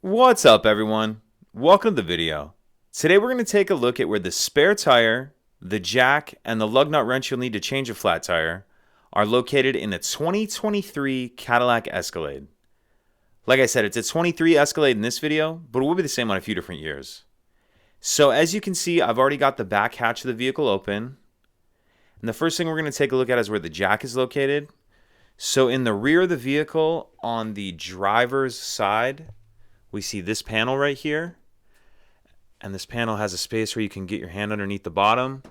What's up, everyone? Welcome to the video. Today we're going to take a look at where the spare tire, the jack, and the lug nut wrench you'll need to change a flat tire are located in a 2023 Cadillac Escalade. Like I said, it's a 23 Escalade in this video, but it will be the same on a few different years. So as you can see, I've already got the back hatch of the vehicle open. And the first thing we're going to take a look at is where the jack is located. So in the rear of the vehicle on the driver's side, we see this panel right here, and this panel has a space where you can get your hand underneath the bottom,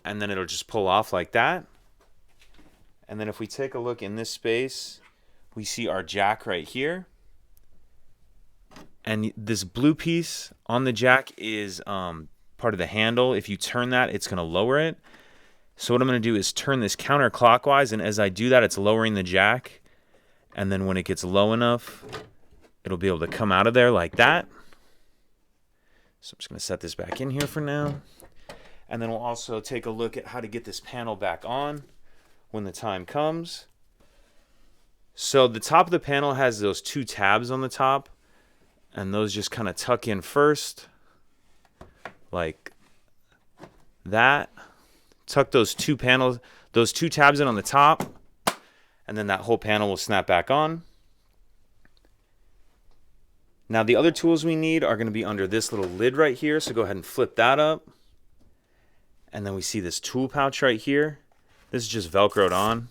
and then it'll just pull off like that. And then if we take a look in this space, we see our jack right here. And this blue piece on the jack is part of the handle. If you turn that, it's going to lower it. So what I'm going to do is turn this counterclockwise, and as I do that, it's lowering the jack. And then when it gets low enough, it'll be able to come out of there like that. So I'm just going to set this back in here for now. And then we'll also take a look at how to get this panel back on when the time comes. So the top of the panel has those two tabs on the top, and those just kind of tuck in first, like that. Tuck those two tabs in on the top, and then that whole panel will snap back on. Now the other tools we need are going to be under this little lid right here, so go ahead and flip that up. And then we see this tool pouch right here. This is just Velcroed on.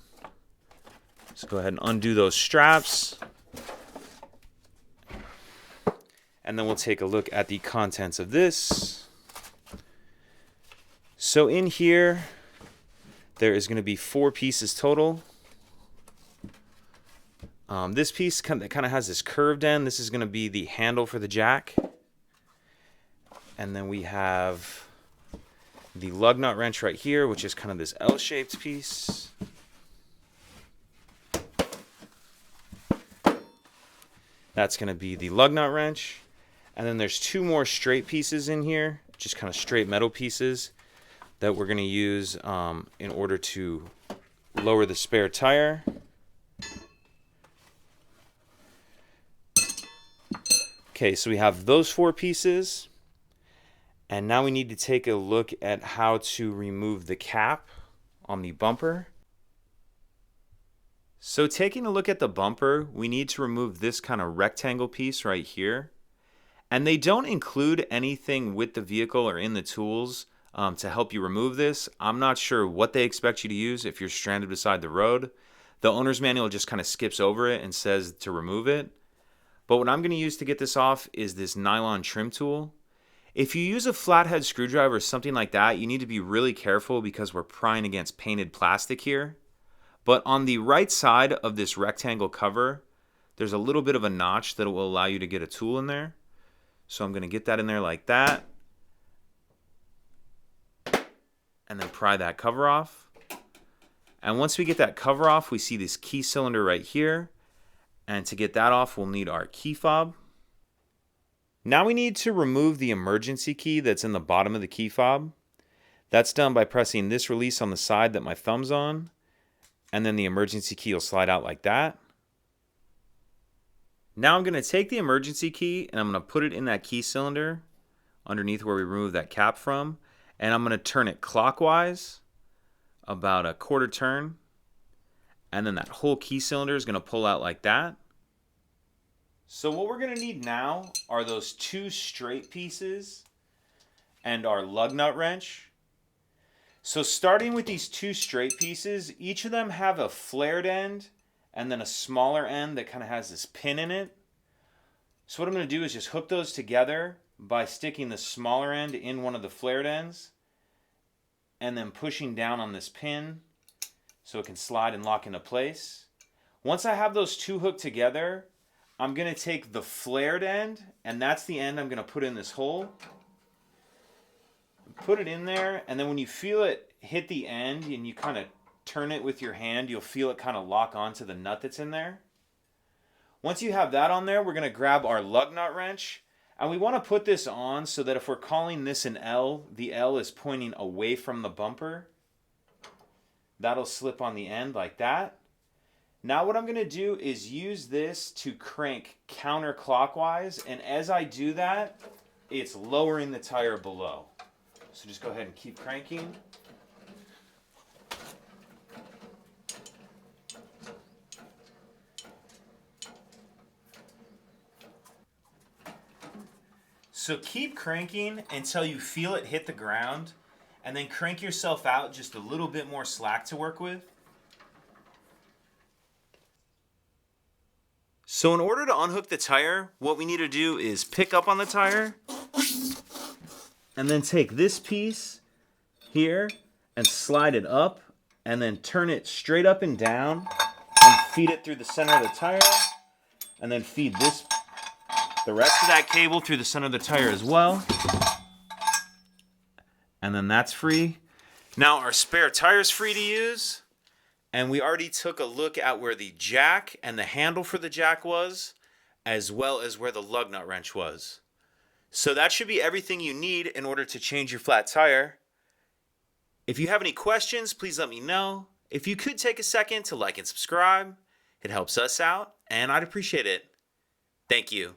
So go ahead and undo those straps. And then we'll take a look at the contents of this. So in here, there is going to be 4 pieces total. This piece that kind of has this curved end, this is going to be the handle for the jack. And then we have the lug nut wrench right here, which is kind of this L-shaped piece. That's going to be the lug nut wrench. And then there's 2 more straight pieces in here, just kind of straight metal pieces that we're going to use in order to lower the spare tire. Okay, so we have those 4 pieces, and now we need to take a look at how to remove the cap on the bumper. So taking a look at the bumper, we need to remove this kind of rectangle piece right here. And they don't include anything with the vehicle or in the tools to help you remove this. I'm not sure what they expect you to use if you're stranded beside the road. The owner's manual just kind of skips over it and says to remove it. But what I'm going to use to get this off is this nylon trim tool. If you use a flathead screwdriver or something like that, you need to be really careful because we're prying against painted plastic here. But on the right side of this rectangle cover, there's a little bit of a notch that will allow you to get a tool in there. So I'm going to get that in there like that. And then pry that cover off. And once we get that cover off, we see this key cylinder right here. And to get that off, we'll need our key fob. Now we need to remove the emergency key that's in the bottom of the key fob. That's done by pressing this release on the side that my thumb's on. And then the emergency key will slide out like that. Now I'm going to take the emergency key and I'm going to put it in that key cylinder underneath where we removed that cap from. And I'm going to turn it clockwise about a quarter turn. And then that whole key cylinder is going to pull out like that. So what we're going to need now are those 2 straight pieces and our lug nut wrench. So starting with these 2 straight pieces, each of them have a flared end and then a smaller end that kind of has this pin in it. So what I'm going to do is just hook those together by sticking the smaller end in one of the flared ends and then pushing down on this pin so it can slide and lock into place. Once I have those 2 hooked together, I'm going to take the flared end, and that's the end I'm going to put in this hole. Put it in there, and then when you feel it hit the end and you kind of turn it with your hand, you'll feel it kind of lock onto the nut that's in there. Once you have that on there, we're going to grab our lug nut wrench, and we want to put this on so that if we're calling this an L, the L is pointing away from the bumper. That'll slip on the end like that. Now what I'm going to do is use this to crank counterclockwise, and as I do that, it's lowering the tire below. So just go ahead and keep cranking. So keep cranking until you feel it hit the ground, and then crank yourself out just a little bit more slack to work with. So in order to unhook the tire, what we need to do is pick up on the tire, and then take this piece here and slide it up, and then turn it straight up and down, and feed it through the center of the tire, and then feed the rest of that cable through the center of the tire as well. And then that's free. Now our spare tire is free to use. And we already took a look at where the jack and the handle for the jack was, as well as where the lug nut wrench was. So that should be everything you need in order to change your flat tire. If you have any questions, please let me know. If you could take a second to like and subscribe, it helps us out, and I'd appreciate it. Thank you.